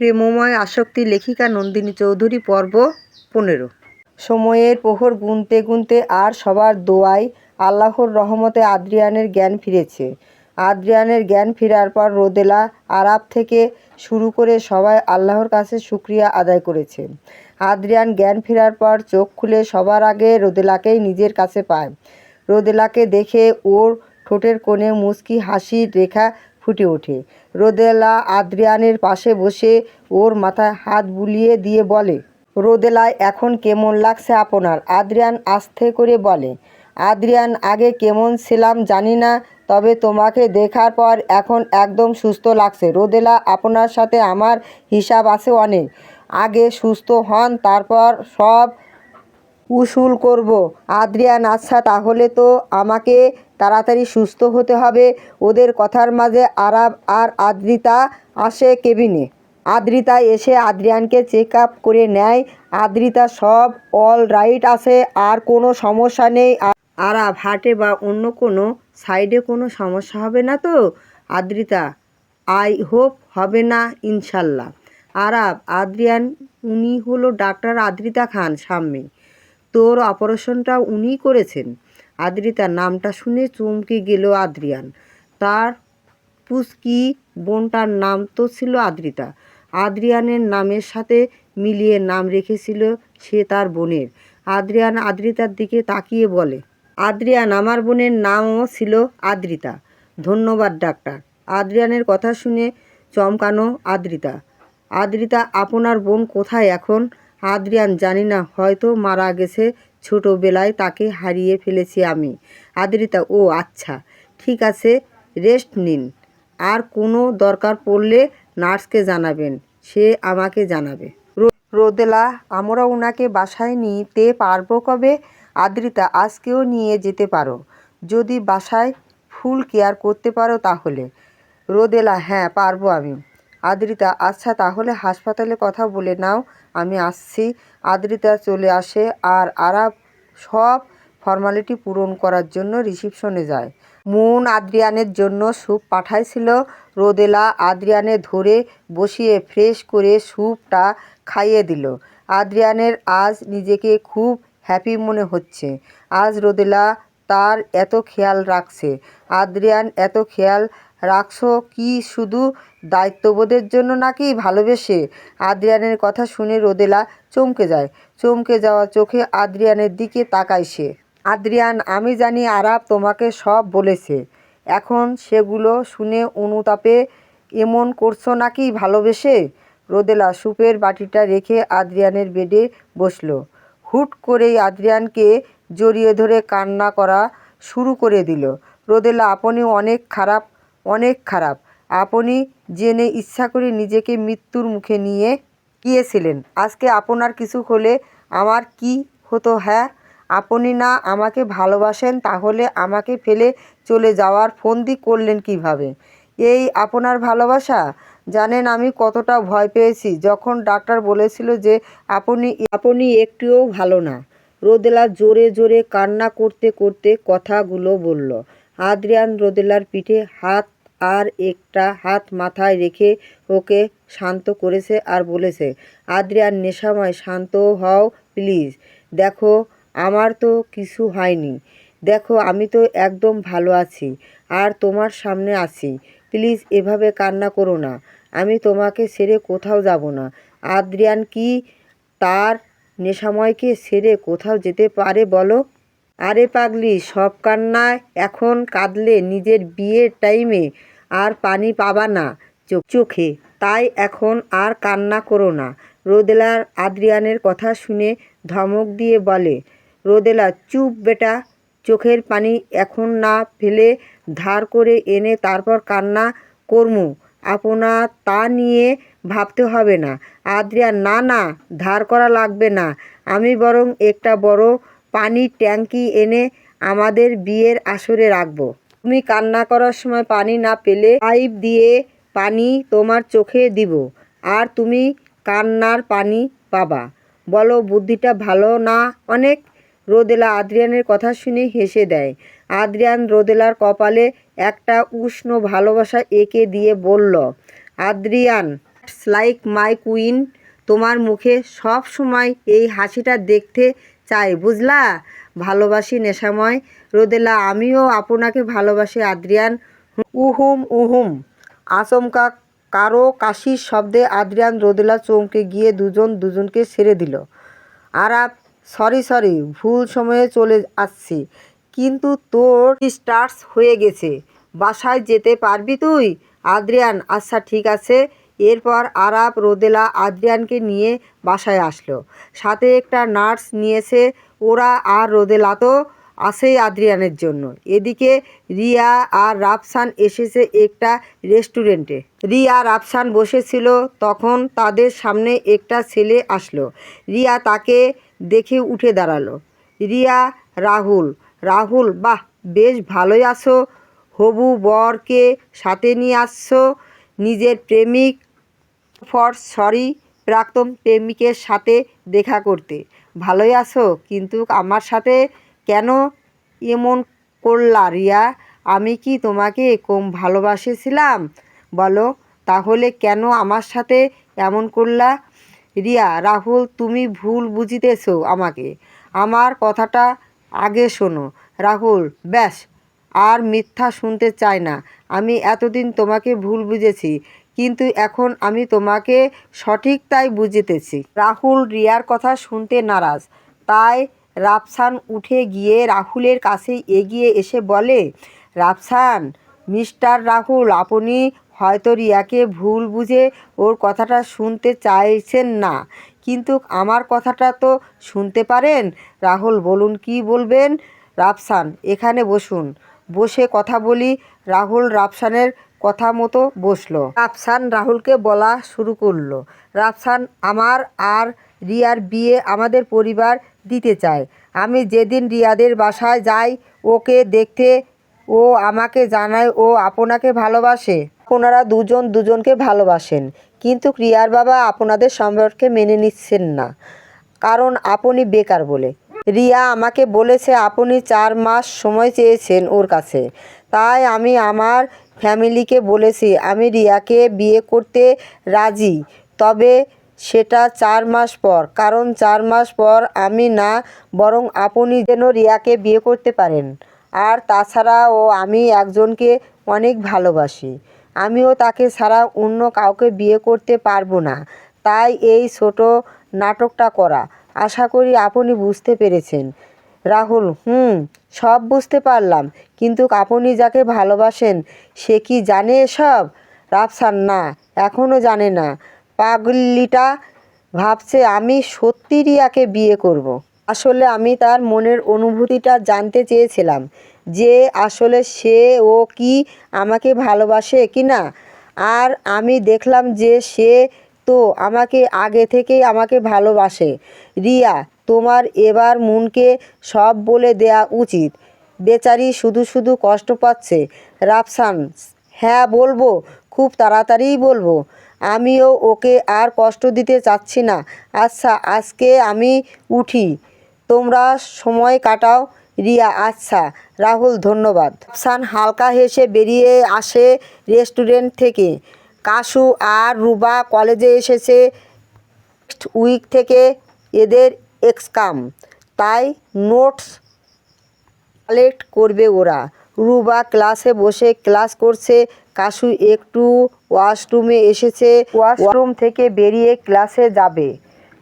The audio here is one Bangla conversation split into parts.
প্রেমময় আসক্তি লেখিকা নন্দিনী চৌধুরী পর্ব 15। সময়ের প্রহর গুনতে গুনতে আর সবার দোয়ায় আল্লাহর রহমতে আদ্রিয়ানের জ্ঞান ফিরেছে। আদ্রিয়ানের জ্ঞান ফেরার পর রোদেলা, আরাব থেকে শুরু করে সবাই আল্লাহর কাছে শুকরিয়া আদায় করেছে। আদ্রিয়ান জ্ঞান ফেরার পর চোখ খুলে সবার আগে রোদেলাকেই নিজের কাছে পায়। রোদেলাকে দেখে ওর ঠোঁটের কোণে মুচকি হাসির রেখা ফুটে ওঠে। রোদেলা আদ্রিয়ানের পাশে বসে ওর মাথায় হাত বুলিয়ে দিয়ে বলে, রোদেলা, এখন কেমন লাগছে আপনার? আদ্রিয়ান আস্তে করে বলে, আদ্রিয়ান, আগে কেমন ছিলাম জানি না, তবে তোমাকে দেখার পর এখন একদম সুস্থ লাগছে। রোদেলা, আপনার সাথে আমার হিসাব আছে অনেক। আগে সুস্থ হন, তারপর সব উসুল করব। আদ্রিয়ান, আচ্ছা, তাহলে তো আমাকে তাড়াতাড়ি সুস্থ হতে হবে। ওদের কথার মাঝে আরাব আর আদ্রিতা আসে কেবিনে। আদ্রিতা এসে আদ্রিয়ানকে চেক আপ করে নেয়। আদ্রিতা সব অল রাইট আছে, আর কোনো সমস্যা নেই। আরাব, হার্টে বা অন্য কোনো সাইডে কোনো সমস্যা হবে না তো? আদ্রিতা, আই হোপ হবে না, ইনশাল্লাহ। আরাব, আদ্রিয়ান, উনি হলো ডাক্তার আদ্রিতা খান শাম্মী। তোর অপারেশনটা উনিই করেছেন। আদ্রিতার নামটা শুনে চমকে গেল আদ্রিয়ান। তার পুচকি বোনটার নাম তো ছিল আদ্রিতা। আদ্রিয়ানের নামের সাথে মিলিয়ে নাম রেখেছিল সে তার বোনের। আদ্রিয়ান আদ্রিতার দিকে তাকিয়ে বলে, আদ্রিয়ান, আমার বোনের নামও ছিল আদ্রিতা। ধন্যবাদ ডাক্তার। আদ্রিয়ানের কথা শুনে চমকানো আদ্রিতা। আদ্রিতা, আপনার বোন কোথায় এখন? আদ্রিয়ান, জানি না, হয়তো মারা গেছে, ছোটোবেলায় তাকে হারিয়ে ফেলেছি আমি। আদ্রিতা, ও আচ্ছা, ঠিক আছে, রেস্ট নিন। আর কোনো দরকার পড়লে নার্সকে জানাবেন, সে আমাকে জানাবে। রোদেলা, আমরা ওনাকে বাসায় নিতে পারবো কবে? আদ্রিতা, আজকেও নিয়ে যেতে পারো, যদি বাসায় ফুল কেয়ার করতে পারো তাহলে। রোদেলা, হ্যাঁ, পারবো আমি। আদ্রিতা, আচ্ছা, তাহলে হাসপাতালে কথা বলে নাও, আমি আসছি। আদ্রিতা চলে আসে আর আরাব সব ফর্মালিটি পূরণ করার জন্য রিসিপশনে যায়। মুন আদ্রিয়ানের জন্য স্যুপ পাঠাইছিল। রোদেলা আদ্রিয়ানে ধরে বসিয়ে ফ্রেশ করে স্যুপটা খাইয়ে দিল। আদ্রিয়ানের আজ নিজেকে খুব হ্যাপি মনে হচ্ছে। আজ রোদেলা তার এত খেয়াল রাখছে। আদ্রিয়ান, এত খেয়াল রাখছো কি শুধু দায়িত্ববোধের জন্য নাকি ভালোবেসে? আদ্রিয়ানের কথা শুনে রোদেলা চমকে যায়। চমকে যাওয়া চোখে আদ্রিয়ানের দিকে তাকায় সে। আদ্রিয়ান, আমি জানি আরাব তোমাকে সব বলেছে, এখন সেগুলো শুনে অনুতাপে এমন করছো নাকি ভালোবেসে? রোদেলা স্যুপের বাটিটা রেখে আদ্রিয়ানের বেডে বসল। হুট করেই আদ্রিয়ানকে জড়িয়ে ধরে কান্না করা শুরু করে দিল। রোদেলা, আপনি অনেক খারাপ, অনেক খারাপ। আপনি জেনে ইচ্ছা করে নিজেকে মৃত্যুর মুখে নিয়ে গিয়েছিলেন। আজকে আপনার কিছু হলে আমার কি হতো? হ্যাঁ, আপনি না আমাকে ভালোবাসেন, তাহলে আমাকে ফেলে চলে যাওয়ার ফন্দি করলেন কিভাবে? এই আপনার ভালোবাসা? জানেন আমি কতটা ভয় পেয়েছি যখন ডাক্তার বলেছিল যে আপনি একটুও ভালো না। রোদেলা জোরে জোরে কান্না করতে করতে কথাগুলো বলল। আদ্রিয়ান রোদেলার পিঠে হাত আর একটা হাত মাথায় রেখে ওকে শান্ত করেছে আর বলেছে, আদ্রিয়ান, নেশাময়, শান্ত হও প্লিজ। দেখো, আমার তো কিছু হয়নি। দেখো, আমি তো একদম ভালো আছি আর তোমার সামনে আছি। প্লিজ এভাবে কান্না করো না। আমি তোমাকে ছেড়ে কোথাও যাব না। আদ্রিয়ান কি তার নেশাময়কে ছেড়ে কোথাও যেতে পারে বলো? আরে পাগলি, সব কান্নায় এখন কাঁদলে নিজের বিয়ের টাইমে আর পানি পাবা না চোখে, তাই এখন আর কান্না করো না। রোদেলার আদ্রিয়ানের কথা শুনে ধমক দিয়ে বলে, রোদেলা, চুপ বেটা, চোখের পানি এখন না ফেলে ধার করে এনে তারপর কান্না করমু আপনার তা নিয়ে ভাবতে হবে না। আদ্রিয়ান, না না, ধার করা লাগবে না, আমি বরং একটা বড় পানির ট্যাঙ্কি এনে আমাদের বিয়ের আসরে রাখবো। তুমি কান্না করার সময় পানি না পেলে পাইপ দিয়ে পানি তোমার চোখে দিব, আর তুমি কান্নার পানি পাবা। বলো, বুদ্ধিটা ভালো না অনেক? রোদেলা আদ্রিয়ানের কথা শুনে হেসে দেয়। আদ্রিয়ান রোদেলার কপালে একটা উষ্ণ ভালোবাসা এঁকে দিয়ে বলল, আদ্রিয়ান, লাইক মাই কুইন, তোমার মুখে সব সময় এই হাসিটা দেখতে চাই, বুঝলা? ভালোবাসি নেশাময় রোদেলা, আমিও আপনাকে ভালোবাসি আদ্রিয়ান। উহুম উহুম। আচমকা কারো কাশির শব্দে আদ্রিয়ান রোদেলা চমকে গিয়ে দুজনকে ছেড়ে দিল। আরাপ, সরি, ভুল সময়ে চলে আসছি, কিন্তু তোর স্টার্টস হয়ে গেছে, বাসায় যেতে পারবি তুই? আদ্রিয়ান, আচ্ছা ঠিক আছে। এরপর আরাপ রোদেলা আদ্রিয়ানকে নিয়ে বাসায় আসলো, সাথে একটা নার্স নিয়েছে ওরা, আর রোদেলা তো আছেই আদ্রিয়ানের জন্য। এদিকে রিয়া আর রাফসান এসেছে একটা রেস্টুরেন্টে। রিয়া রাফসান বসেছিল, তখন তাদের সামনে একটা ছেলে আসলো। রিয়া তাকে দেখে উঠে দাঁড়ালো। রিয়া, রাহুল, বাহ, বেশ ভালোই আছো, হবু বরকে সাথে নিয়ে আসছো, নিজের প্রেমিক সরি প্রাক্তন প্রেমিকের সাথে দেখা করতে। ভালোই আছো, কিন্তু আমার সাথে কেন এমন করলা রিয়া? আমি কি তোমাকে কম ভালোবাসেছিলাম বলো? তাহলে কেন আমার সাথে এমন করলা? রিয়া, রাহুল, তুমি ভুল বুঝিতেছো আমাকে, আমার কথাটা আগে শোনো। রাহুল, ব্যাস, আর মিথ্যা শুনতে চাই না। আমি এতদিন তোমাকে ভুল বুঝেছি, কিন্তু এখন আমি তোমাকে সঠিক তাই বুঝিতেছি। রাহুল রিয়ার কথা শুনতে নারাজ, তাই রাফসান উঠে গিয়ে রাহুলের কাছে এগিয়ে এসে বলে, রাফসান, মিস্টার রাহুল, আপনি হয়তো রিয়াকে ভুল বুঝে ওর কথাটা শুনতে চাইছেন না, কিন্তু আমার কথাটা তো শুনতে পারেন। রাহুল, বলুন কি বলবেন? রাফসান, এখানে বসুন, বসে কথা বলি। রাহুল রাফসানের কথা মতো বসলো। রাফসান রাহুলকে বলা শুরু করলো, রাফসান, আমার আর রিয়ার বিয়ে আমাদের পরিবার দিতে চায়। আমি যেদিন রিয়াদের বাসায় যাই ওকে দেখতে, ও আমাকে জানায় ও আপনাকে ভালোবাসে, আপনারা দুজনকে ভালোবাসেন, কিন্তু রিয়ার বাবা আপনাদের সম্পর্কে মেনে নিচ্ছেন না, কারণ আপনি বেকার বলে। রিয়া আমাকে বলেছে আপনি 4 মাস সময় চেয়েছেন ওর কাছে, তাই আমি আমার ফ্যামিলিকে বলেছি আমি রিয়াকে বিয়ে করতে রাজি, তবে সেটা 4 মাস পর, কারণ 4 মাস পর আমি না, বরং আপনি যেন রিয়াকে বিয়ে করতে পারেন। আর তাছাড়াও আমি একজনকে অনেক ভালোবাসি, আমিও তাকে ছাড়া অন্য কাউকে বিয়ে করতে পারবো না, তাই এই ছোট নাটকটা করা। আশা করি আপনি বুঝতে পেরেছেন। রাহুল, সব বুঝতে পারলাম, কিন্তু আপনি যাকে ভালোবাসেন সে কি জানে এসব? রাফসান, না, এখনও জানে না। পাগলিটা ভাবছে আমি সত্যি রিয়াকে বিয়ে করব। আসলে আমি তার মনের অনুভূতিটা জানতে চেয়েছিলাম, যে আসলে সে ও কি আমাকে ভালোবাসে কি না। আর আমি দেখলাম যে সে তো আমাকে আগে থেকেই আমাকে ভালোবাসে। রিয়া, তোমার এবার মনকে সব বলে দেয়া উচিত, বেচারি শুধু কষ্ট পাচ্ছে। রাফসান, হ্যাঁ বলবো, খুব তাড়াতাড়িই বলবো, আমিও ওকে আর কষ্ট দিতে চাচ্ছি না। আচ্ছা, আজকে আমি উঠি, তোমরা সময় কাটাও। রিয়া, আচ্ছা। রাহুল, ধন্যবাদ। রাফসান হালকা হেসে বেরিয়ে আসে রেস্টুরেন্ট থেকে। কাশু আর রুবা কলেজে এসেছে, নেক্সট উইক থেকে এদের এক্সাম, তাই নোটস কালেক্ট করবে ওরা। রুবা ক্লাসে বসে ক্লাস করছে, কাশু একটু ওয়াশরুমে এসেছে, ওয়াশরুম থেকে বেরিয়ে ক্লাসে যাবে,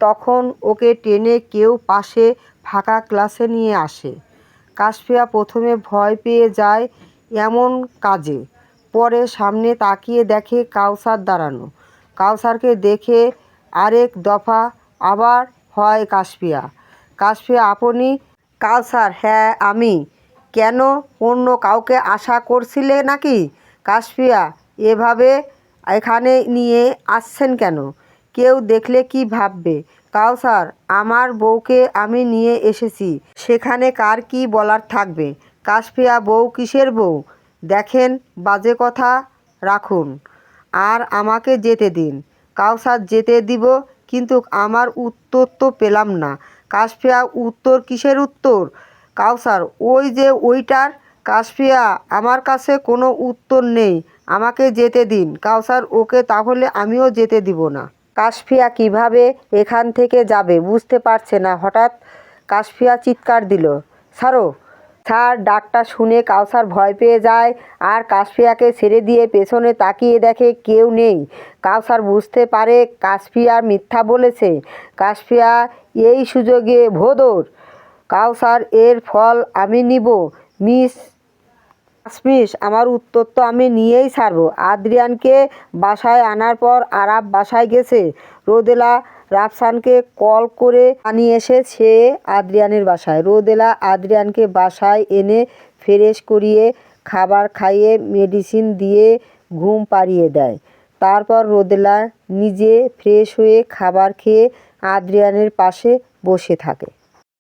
তখন ওকে টেনে কেউ পাশে ফাঁকা ক্লাসে নিয়ে আসে। কাশফিয়া প্রথমে ভয় পেয়ে যায় এমন কাজে, পরে সামনে তাকিয়ে দেখে কাউসার দাঁড়ানো। কাউসারকে দেখে আরেক দফা আবার হয় কাশফিয়া, আপনি? কাউসার, হ্যাঁ আমি। কেন, অন্য কাউকে আশা করছিলে নাকি? কাশফিয়া, এভাবে এখানে নিয়ে আসছেন কেন? কেউ দেখলে কি ভাববে? কাউসার, আমার বউকে আমি নিয়ে এসেছি, সেখানে কার কি বলার থাকবে? কাশফিয়া, বউ কিসের বউ? দেখেন, বাজে কথা রাখুন আর আমাকে যেতে দিন। কাউসার, যেতে দিব, কিন্তু আমার উত্তর তো পেলাম না। কাশফিয়া, উত্তর কিসের উত্তর? কাউসার, ওই যে ওইটার। কাশফিয়া, আমার কাছে কোনো উত্তর নেই, আমাকে যেতে দিন কাউসার। ওকে তাহলে আমিও যেতে দিব না। কাশফিয়া কিভাবে এখান থেকে যাবে বুঝতে পারছে না। হঠাৎ কাশফিয়া চিৎকার দিল, ছাড়ো স্যার। ডাকটা শুনে কাউসার ভয় পেয়ে যায় আর কাশফিয়াকে ছেড়ে দিয়ে পেছনে তাকিয়ে দেখে কেউ নেই। কাউসার বুঝতে পারে কাশফিয়া মিথ্যা বলেছে। কাশফিয়া এই সুযোগে ভোঁদড়। কাউসার, এর ফল আমি নিব মিস কাশমিশ। আমার উত্তর তো আমি নিয়েই ছাড়বো। আদ্রিয়ানকে বাসায় আনার পর আরাফ বাসায় গেছে। রোদেলা রাফসানকে কল করে নিয়ে এসেছে আদ্রিয়ানের বাসায়। রোদেলা আদ্রিয়ানকে বাসায় এনে ফ্রেশ করিয়ে খাবার খাইয়ে মেডিসিন দিয়ে ঘুম পাড়িয়ে দেয়। তারপর রোদেলা নিজে ফ্রেশ হয়ে খাবার খেয়ে আদ্রিয়ানের পাশে বসে থাকে।